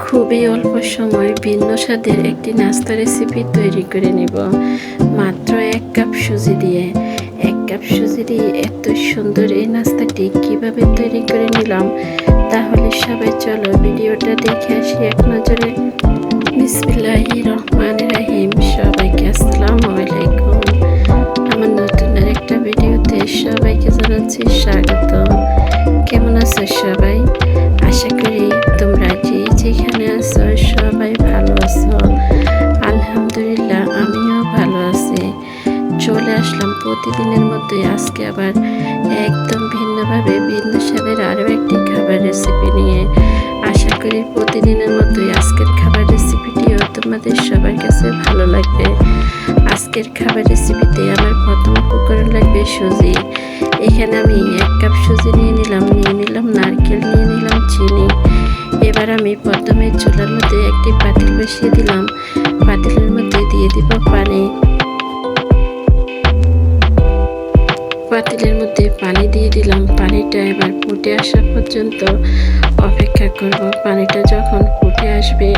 খুবই অল্প সময় ভিন্ন স্বাদের একটি নাস্তা রেসিপি তৈরি করে নেব মাত্র 1 কাপ সুজি দিয়ে। 1 কাপ সুজি দিয়ে এত সুন্দর এই নাস্তাটি কিভাবে তৈরি করে নিলাম, তাহলে সবাই চলো ভিডিওটা দেখে আসি এক নজরে। বিসমিল্লাহির রহমানির রহিম। সবাইকে আসসালামু আলাইকুম। আমার নতুন আরেকটা ভিডিওতে সবাইকে জানাচ্ছি স্বাগত। কেমন আছো সবাই? আশা করি তোমরা যেখানে আছো সবাই ভালো আছো। আলহামদুলিল্লাহ আমিও ভালো আছি। চলে আসলাম প্রতিদিনের মতোই আজকে আবার একদম ভিন্নভাবে ভিন্ন স্বাদের আরও একটি খাবার রেসিপি নিয়ে। আশা করি প্রতিদিনের মতোই আজকের খাবার রেসিপিটিও তোমাদের সবার কাছে ভালো লাগবে। আজকের খাবার রেসিপিতে আমার প্রথম উপকরণ লাগবে সুজি। এখানে আমি 1 কাপ সুজি নিয়ে নিলাম নারকেল, নিয়ে নিলাম চিনি। এবার আমি প্রথমে চুলার মধ্যে একটি পাতিল বসিয়ে দিলাম। পাতিলের মধ্যে দিয়ে দিব পানি। পাতিলের মধ্যে পানি দিয়ে দিলাম। পানিটা এবার ফুটে আসা পর্যন্ত অপেক্ষা করব। পানিটা যখন ফুটে আসবে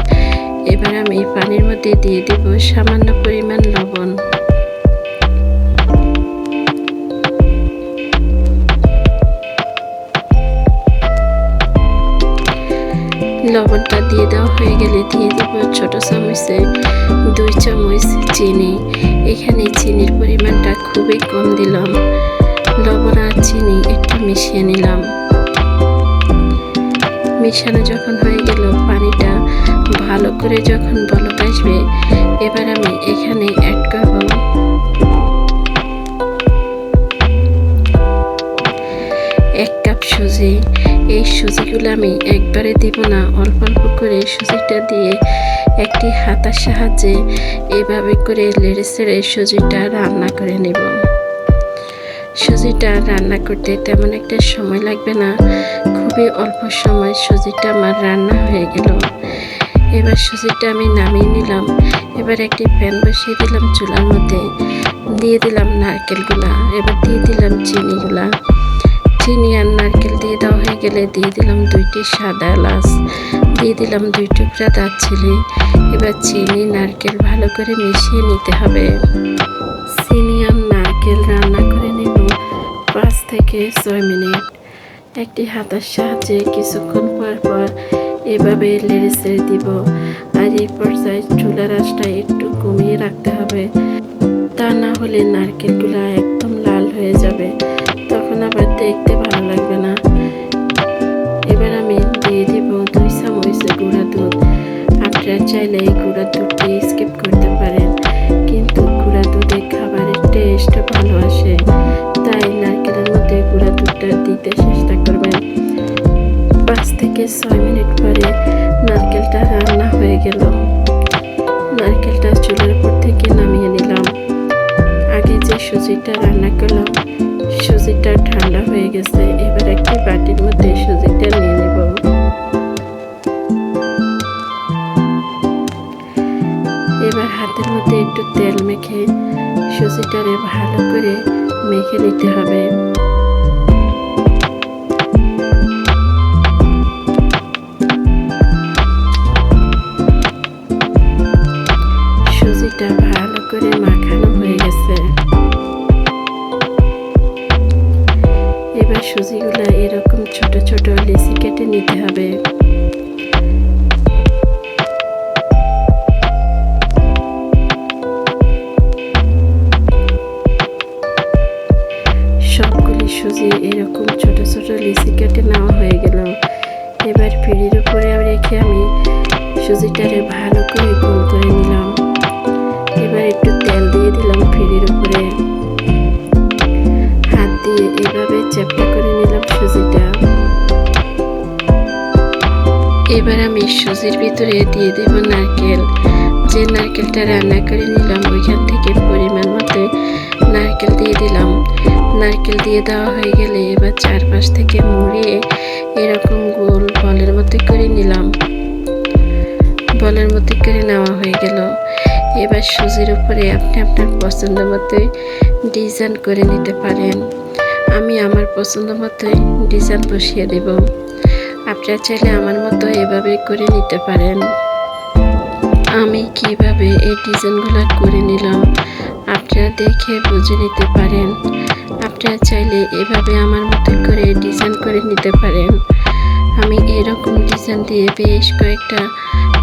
এবার আমি পানির মধ্যে দিয়ে দিব সামান্য পরিমাণ লবণ। লবণটা দিয়ে দেওয়া হয়ে গেলে দিয়ে দিব ছোট চামচে 2 চামচ চিনি। এখানে চিনির পরিমাণটা খুবই কম দিলাম। লবণ আর চিনি একটু মিশিয়ে নিলাম। মিশানো যখন হয়ে গেল, পানিটা ভালো করে যখন বলক আসবে এবার আমি এখানে অ্যাড করব 1 কাপ সুজি। এই সুজিগুলো আমি একবারে দিব না, অল্প অল্প করে সুজিটা দিয়ে একটি হাতার সাহায্যে এভাবে করে নেড়ে চেড়ে সুজিটা রান্না করে নেব। সুজিটা রান্না করতে তেমন একটা সময় লাগবে না, খুবই অল্প সময় সুজিটা আমার রান্না হয়ে গেল। এবার সুজিটা আমি নামিয়ে নিলাম। এবার একটি প্যান বসিয়ে দিলাম চুলার মধ্যে, দিয়ে দিলাম নারকেলগুলা। এবার দিয়ে দিলাম চিনিগুলা। চিনি আর নারকেল দিয়ে দেওয়া হয়ে গেলে দিয়ে দিলাম 2টি সাদা এলাচ, দিয়ে দিলাম 2 টুকরা দারচিনি। এবার চিনি নারকেল ভালো করে মিশিয়ে নিতে হবে। চিনি আর নারকেল রান্না করে নেব 5 থেকে 6 মিনিট। একটি হাতার সাহায্যে কিছুক্ষণ পর এভাবে নেড়ে চেড়ে দিব। আর এই পর্যায়ে চুলার আঁচটা একটু কমিয়ে রাখতে হবে, তা না হলে নারকেলগুলো একদম লাল হয়ে যাবে, তখন আবার দেখতে ভালো লাগবে না। এবার আমি দিয়ে দিব 2 চামচ গুঁড়া দুধ। আপনারা চাইলে এই গুঁড়া দুধটি স্কিপ করতে পারেন, কিন্তু গুঁড়া দুধে খাবারের টেস্ট ভালো আসে, তাই নারকেলের মধ্যে গুঁড়া দুধটা দিতে চেষ্টা করবেন। 5 থেকে 6 মিনিট পরে নারকেলটা রান্না হয়ে গেল। নারকেলটা চুলার উপর থেকে নামিয়ে নিলাম। আগে যে সুজিটা রান্না করলাম সুজিটা ঠান্ডা হয়ে গেছে। এবার একটি বাটির মধ্যে সুজিটা নিয়ে নেব। এবার হাতের মধ্যে একটু তেল মেখে সুজিটারে ভালো করে মেখে নিতে হবে। সুজিটা ভালো করে মাখানো হয়ে গেছে। এবার সুজিগুলো এরকম ছোট ছোট লেচি কেটে নিতে হবে। সবগুলি সুজি এরকম ছোট ছোট লেচি কেটে নেওয়া হয়ে গেল। এবার পিঁড়ির উপরে রেখে আমি সুজিটারে ভালো করে গোল করে নিলাম। এবার একটু তেল দিয়ে দিলাম পিঁড়ির উপরে। হাত দিয়ে এভাবে চ্যাপটা করে নিলাম সুজিটা। এবার আমি সুজির ভিতরে দিয়ে দেব নারকেল। যে নারকেলটা রান্না করে নিলাম ওইখান থেকে পরিমাণ মতো নারকেল দিয়ে দিলাম। নারকেল দিয়ে দেওয়া হয়ে গেলে এবার চারপাশ থেকে মুড়িয়ে এরকম গোল বলের মতো করে নিলাম। বলের মতো করে নেওয়া হয়ে গেল। এবার সুজির উপরে আপনি আপনার পছন্দ মতোই ডিজাইন করে নিতে পারেন। আমি আমার পছন্দ মতোই ডিজাইন বসিয়ে দেব। আপনারা চাইলে আমার মতো এভাবে করে নিতে পারেন। আমি কিভাবে এই ডিজাইনগুলো করে নিলাম আপনারা দেখে বুঝে নিতে পারেন। আপনারা চাইলে এভাবে আমার মতো করে ডিজাইন করে নিতে পারেন। আমি এরকম ডিজাইন দিয়ে বেশ কয়েকটা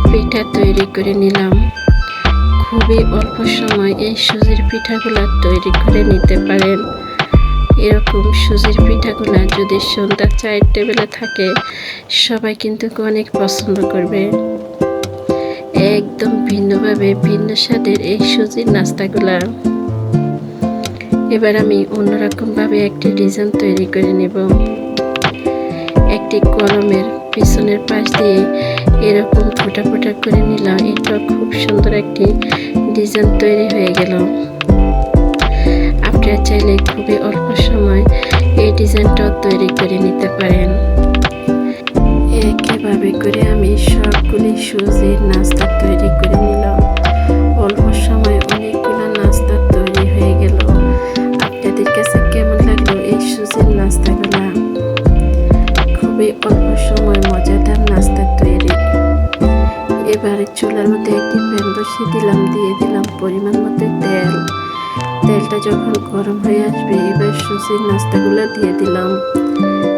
পিঠা তৈরি করে নিলাম। খুবই অল্প সময় এই সুজির পিঠাগুলো তৈরি করে নিতে পারেন। এরকম সুজির পিঠাগুলো যদি সন্ধ্যা চায়ের টেবিলে থাকে সবাই কিন্তু অনেক পছন্দ করবে। একদম ভিন্নভাবে ভিন্ন স্বাদের এই সুজির নাস্তাগুলা। এবার আমি অন্যরকমভাবে একটি ডিজাইন তৈরি করে নেব। একটি কলমের পিছনের পাশ দিয়ে এরকম ফোঁটা ফোঁটা করে নিলাম। এটা খুব সুন্দর একটি ডিজাইন তৈরি হয়ে গেল। আপনারা চাইলে খুবই অল্প সময় এই ডিজাইনটাও তৈরি করে নিতে পারেন। একইভাবে করে আমি সবগুলি সুজির নাস্তা তৈরি করে নিলাম। অল্প সময় অনেকগুলো নাস্তা তৈরি হয়ে গেল। আপনাদের কাছে কেমন লাগলো এই সুজির নাস্তাগুলা? খুবই অল্প সময় মজাদার নাস্তা তৈরি। এবারে চুলার মধ্যে একটি প্যান বসিয়ে দিলাম, দিয়ে দিলাম পরিমাণ মতো তেল। তেলটা যখন গরম হয়ে আসবে এবার সুজির নাস্তাগুলো দিয়ে দিলাম।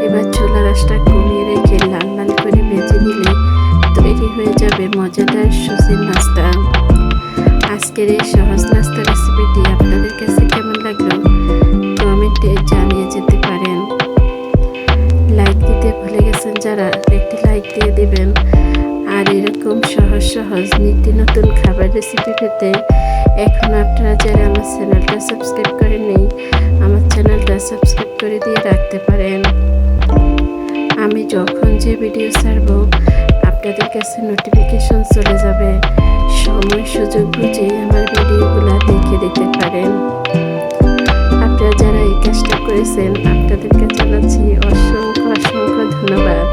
এবার চুলার আঁচটা কমিয়ে রেখে লাল লাল করে ভেজে নিলে তৈরি হয়ে যাবে মজাদার সুজির নাস্তা। আজকের এই সহজ নাস্তা রেসিপিটি আপনাদের কাছে কেমন লাগলো কমেন্টে জানিয়ে যেতে পারেন। লাইক দিতে ভুলে গেছেন যারা একটি লাইক দিয়ে দিবেন। আর এরকম সহজ সহজ নিত্য নতুন খাবার রেসিপি পেতে এখন আপনারা যারা আমার চ্যানেলটা সাবস্ক্রাইব করেননি আমার চ্যানেলটা সাবস্ক্রাইব করে দিয়ে রাখতে পারেন। আমি যখন যে ভিডিও ছাড়বো আপনাদের কাছে নোটিফিকেশন চলে যাবে। সময় সুযোগ বুঝে আমার ভিডিওগুলো দেখে দিতে পারেন। আপনারা যারা এই কাজটা করেছেন আপনাদেরকে জানাচ্ছি অসংখ্য অসংখ্য ধন্যবাদ।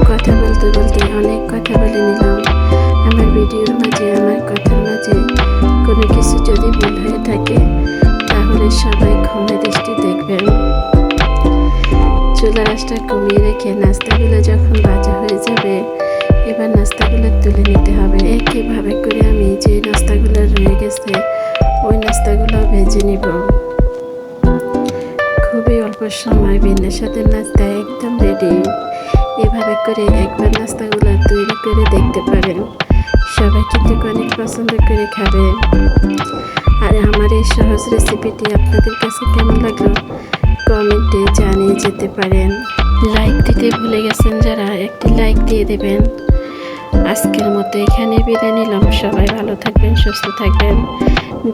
কথা বলতে বলতে অনেক কথা বলে নিলাম। আমার ভিডিওর মাঝে আমার কথার মাঝে কোনো কিছু যদি ভুল হয়ে থাকে তাহলে সবাই ক্ষমা দৃষ্টি দেখবেন। চুলার আঁচটা কমিয়ে রেখে নাস্তাগুলো যখন ভাজা হয়ে যাবে এবার নাস্তাগুলো তুলে নিতে হবে। একইভাবে করে আমি যে নাস্তাগুলো রয়ে গেছে ওই নাস্তাগুলো ভেজে নিব। খুবই অল্প সময় ভিন্ন স্বাদের নাস্তা একদম রেডি। এভাবে করে একবার নাস্তাগুলো তৈরি করে দেখতে পারেন। সবাই কিন্তু অনেক পছন্দ করে খাবে। আর আমার এই সহজ রেসিপিটি আপনাদের কাছে কেমন লাগলো কমেন্টে জানিয়ে যেতে পারেন। লাইক দিতে ভুলে গেছেন যারা একটি লাইক দিয়ে দেবেন। আজকের মতো এখানে বিদায় নিলাম। সবাই ভালো থাকবেন, সুস্থ থাকবেন।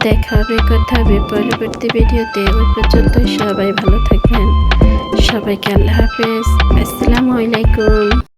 দেখা হবে, কথা হবে পরবর্তী ভিডিওতে। ওই পর্যন্ত সবাই ভালো থাকবেন। সবাইকে আল্লাহ হাফেজ। আসসালামু আলাইকুম।